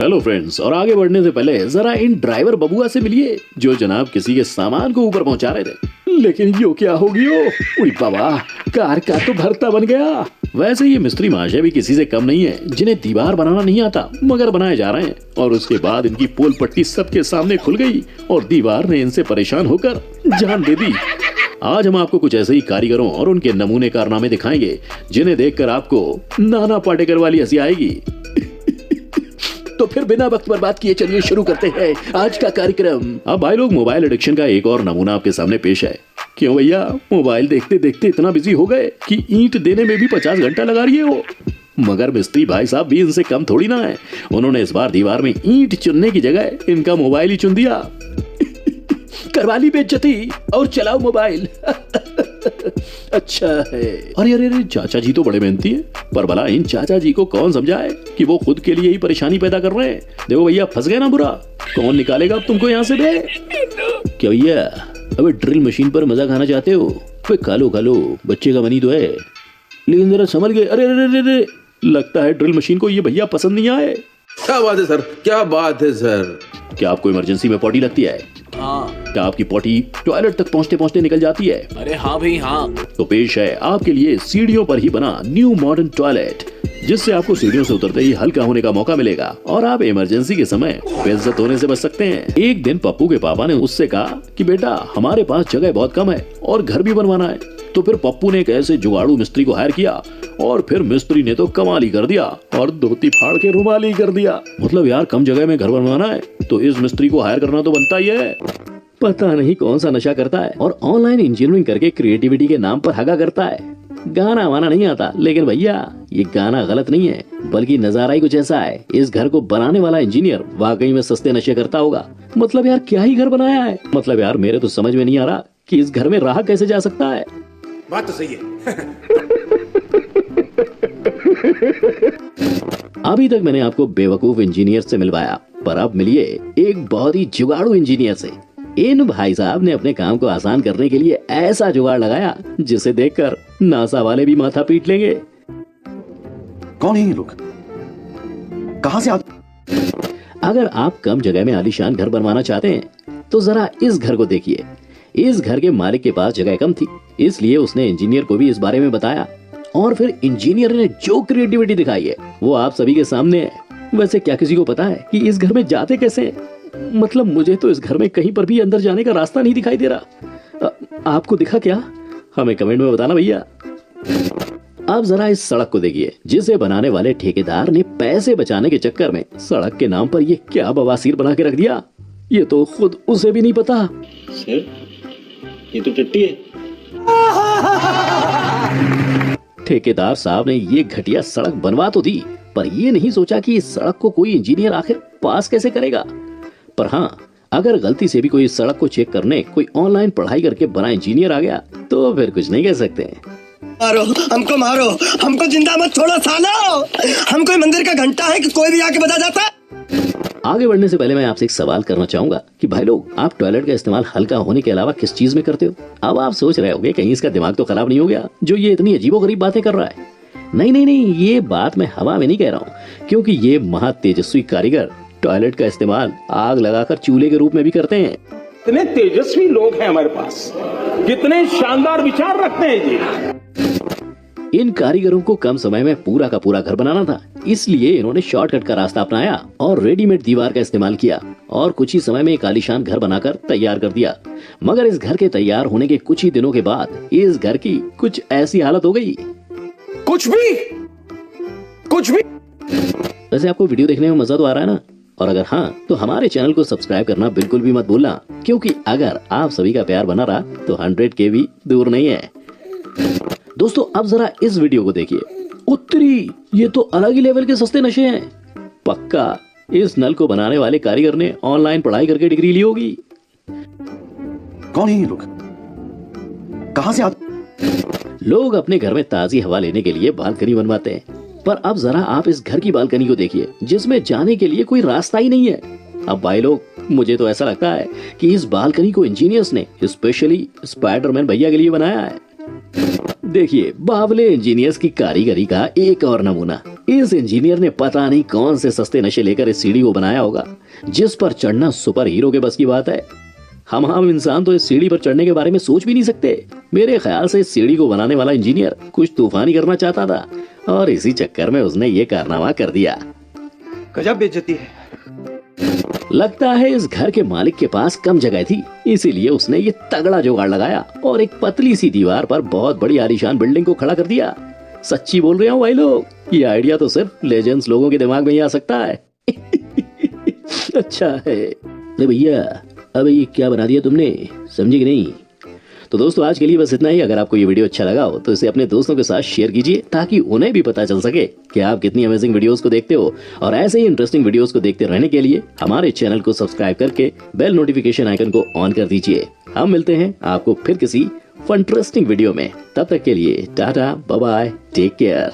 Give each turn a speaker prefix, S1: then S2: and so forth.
S1: Hello friends, और आगे बढ़ने से पहले जरा इन ड्राइवर बबुआ से मिलिए जो जनाब किसी के सामान को ऊपर पहुंचा रहे थे। लेकिन यो क्या हो गयो? उई बाबा, कार का तो भरता बन गया। वैसे ये मिस्त्री महाशय भी किसी से कम नहीं है, जिन्हें दीवार बनाना नहीं आता मगर बनाए जा रहे हैं। और उसके बाद इनकी पोल पट्टी सबके सामने खुल गई और दीवार ने इनसे परेशान होकर जान दे दी। आज हम आपको कुछ ऐसे ही कारीगरों और उनके नमूने कारनामे दिखाएंगे जिन्हें देखकर आपको नाना पाटेकर वाली हंसी आएगी। तो फिर बिना वक्त बर्बाद किए चलिए शुरू करते हैं आज का कार्यक्रम। अब भाई लोग, मोबाइल एडिक्शन का एक और नमूना आपके सामने पेश है। क्यों भैया, मोबाइल देखते देखते इतना बिजी हो गए कि ईंट देने में भी 50 घंटा लगा रही हो। मगर मिस्त्री भाई साहब भी इनसे कम थोड़ी ना है। उन्होंने इस बार दीवार में ईंट चुनने की जगह इनका मोबाइल ही चुन दिया। करवा ली बेइज्जती और चलाओ मोबाइल। अच्छा है। अरे अरे अरे, चाचा जी तो बड़े मेहनती हैं, पर भला इन चाचा जी को कौन समझाए कि वो खुद के लिए ही परेशानी पैदा कर रहे हैं। देखो भैया, फंस गए ना बुरा। कौन निकालेगा अब तुमको यहाँ से बे? क्या भैया, अबे ड्रिल मशीन पर मजा खाना चाहते हो? खा लो, बच्चे का मनी तो है, लेकिन जरा संभल गए। अरे अरे अरे, लगता है ड्रिल मशीन को ये भैया पसंद नहीं आए।
S2: क्या बात है सर, क्या बात है सर।
S1: क्या आपको इमरजेंसी में पॉटी लगती है?
S3: हाँ।
S1: क्या आपकी पॉटी टॉयलेट तक पहुँचते पहुँचते निकल जाती है?
S3: अरे हाँ भाई हाँ।
S1: तो पेश है आपके लिए सीढ़ियों पर ही बना न्यू मॉडर्न टॉयलेट, जिससे आपको सीढ़ियों से उतरते ही हल्का होने का मौका मिलेगा और आप इमरजेंसी के समय बेइज्जत होने से बच सकते हैं। एक दिन पप्पू के पापा ने उससे कहा कि बेटा, हमारे पास जगह बहुत कम है और घर भी बनवाना है। तो फिर पप्पू ने एक ऐसे जुगाड़ू मिस्त्री को हायर किया और फिर मिस्त्री ने तो कमाल ही कर दिया और धोती फाड़ के रुमाल ही कर दिया। मतलब यार, कम जगह में घर बनवाना है तो इस मिस्त्री को हायर करना तो बनता ही है। पता नहीं कौन सा नशा करता है और ऑनलाइन इंजीनियरिंग करके क्रिएटिविटी के नाम पर हगा करता है। गाना वाना नहीं आता, लेकिन भैया ये गाना गलत नहीं है, बल्कि नजारा ही कुछ ऐसा है। इस घर को बनाने वाला इंजीनियर वाकई में सस्ते नशे करता होगा। मतलब यार, क्या ही घर बनाया है। मतलब यार, मेरे तो समझ में नहीं आ रहा कि इस घर में रहा कैसे जा सकता है।
S2: बात तो सही है।
S1: अभी तक मैंने आपको बेवकूफ इंजीनियर से मिलवाया, पर अब मिलिए एक बहुत ही जुगाड़ू इंजीनियर से। इन भाई साहब ने अपने काम को आसान करने के लिए ऐसा जुगाड़ लगाया जिसे देखकर नासा वाले भी माथा पीट लेंगे।
S4: कौन है ये लोग? कहां से
S1: अगर आप कम जगह में आलीशान घर बनवाना चाहते हैं तो जरा इस घर को देखिए। इस घर के मालिक के पास जगह कम थी, इसलिए उसने इंजीनियर को भी इस बारे में बताया और फिर इंजीनियर ने जो क्रिएटिविटी दिखाई है वो आप सभी के सामने है। वैसे क्या किसी को पता है कि इस घर में जाते कैसे हैं? मतलब मुझे तो इस घर में कहीं पर भी अंदर जाने का रास्ता नहीं दिखाई दे रहा। आपको दिखा क्या? हमें कमेंट में बताना भैया। अब जरा इस सड़क को देखिए, जिसे बनाने वाले ठेकेदार ने पैसे बचाने के चक्कर में सड़क के नाम पर ये क्या बवासीर बना के रख दिया। ये तो खुद उसे भी नहीं पता।
S5: सर, ये तो टट्टी है।
S1: ठेकेदार साहब ने ये घटिया सड़क बनवा तो दी, पर ये नहीं सोचा कि इस सड़क को कोई इंजीनियर आखिर पास कैसे करेगा। पर हाँ, अगर गलती से भी कोई इस सड़क को चेक करने कोई ऑनलाइन पढ़ाई करके बना इंजीनियर आ गया तो फिर कुछ नहीं कह सकते।
S6: मारो मारो, हमको जिंदा मत छोड़ो सालो। हम कोई मंदिर का घंटा है कि कोई भी आके बजा जाता है।
S1: आगे बढ़ने से पहले मैं आपसे एक सवाल करना चाहूंगा कि भाई लोग, आप टॉयलेट का इस्तेमाल हल्का होने के अलावा किस चीज में करते हो? अब आप सोच रहे होंगे कहीं इसका दिमाग तो खराब नहीं हो गया जो ये इतनी अजीबोगरीब बातें कर रहा है। नहीं, ये बात मैं हवा में नहीं कह रहा हूँ, क्योंकि ये महा तेजस्वी कारीगर टॉयलेट का इस्तेमाल आग लगाकर चूल्हे के रूप में भी करते हैं।
S7: कितने तेजस्वी लोग हैं हमारे पास, कितने शानदार विचार रखते हैं जी।
S1: इन कारीगरों को कम समय में पूरा का पूरा घर बनाना था, इसलिए इन्होंने शॉर्टकट का रास्ता अपनाया और रेडीमेड दीवार का इस्तेमाल किया और कुछ ही समय में एक आलीशान घर बनाकर तैयार कर दिया। मगर इस घर के तैयार होने के कुछ ही दिनों के बाद इस घर की कुछ ऐसी हालत हो गई।
S7: कुछ भी।
S1: वैसे आपको वीडियो देखने में मजा तो आ रहा है ना? और अगर हाँ, तो हमारे चैनल को सब्सक्राइब करना बिल्कुल भी मत भूलना, क्योंकि अगर आप सभी का प्यार बना रहा तो 100K भी दूर नहीं है। दोस्तों, अब जरा इस वीडियो को देखिए। उत्तरी, ये तो अलग ही लेवल के सस्ते नशे हैं। पक्का इस नल को बनाने वाले कारीगर ने ऑनलाइन पढ़ाई करके डिग्री ली होगी।
S4: कौन है ये लोग? कहां से
S1: लोग अपने घर में ताजी हवा लेने के लिए बालकनी बनवाते हैं, पर अब जरा आप इस घर की बालकनी को देखिए, जिसमें जाने के लिए कोई रास्ता ही नहीं है। अब भाई लोग, मुझे तो ऐसा लगता है कि इस बालकनी को इंजीनियर्स ने स्पेशली स्पाइडरमैन भैया के लिए बनाया है। देखिए, बावले इंजीनियर्स की कारीगरी का एक और नमूना। इस इंजीनियर ने पता नहीं कौन से सस्ते नशे लेकर इस सीढ़ी को बनाया होगा जिस पर चढ़ना सुपर हीरो के बस की बात है। हम आम इंसान तो इस सीढ़ी पर चढ़ने के बारे में सोच भी नहीं सकते। मेरे ख्याल से इस सीढ़ी को बनाने वाला इंजीनियर कुछ तूफानी करना चाहता था और इसी चक्कर में उसने ये कारनामा कर दिया।
S6: गजब बेइज्जती है।
S1: लगता है इस घर के मालिक के पास कम जगह थी, इसीलिए उसने ये तगड़ा जुगाड़ लगाया और एक पतली सी दीवार पर बहुत बड़ी आलीशान बिल्डिंग को खड़ा कर दिया। सच्ची बोल रहे हो भाई लोग, ये आइडिया तो सिर्फ लेजेंड्स लोगों के दिमाग में ही आ सकता है। अच्छा है। अरे भैया, अबे ये क्या बना दिया तुमने, समझे कि नहीं? तो दोस्तों आज के लिए बस इतना ही। अगर आपको ये वीडियो अच्छा लगा हो तो इसे अपने दोस्तों के साथ शेयर कीजिए ताकि उन्हें भी पता चल सके कि आप कितनी अमेजिंग वीडियोस को देखते हो। और ऐसे ही इंटरेस्टिंग वीडियोस को देखते रहने के लिए हमारे चैनल को सब्सक्राइब करके बेल नोटिफिकेशन आइकन को ऑन कर दीजिए। हम मिलते हैं आपको फिर किसी फंट्रेस्टिंग वीडियो में। तब तक के लिए tata, bye bye, take care.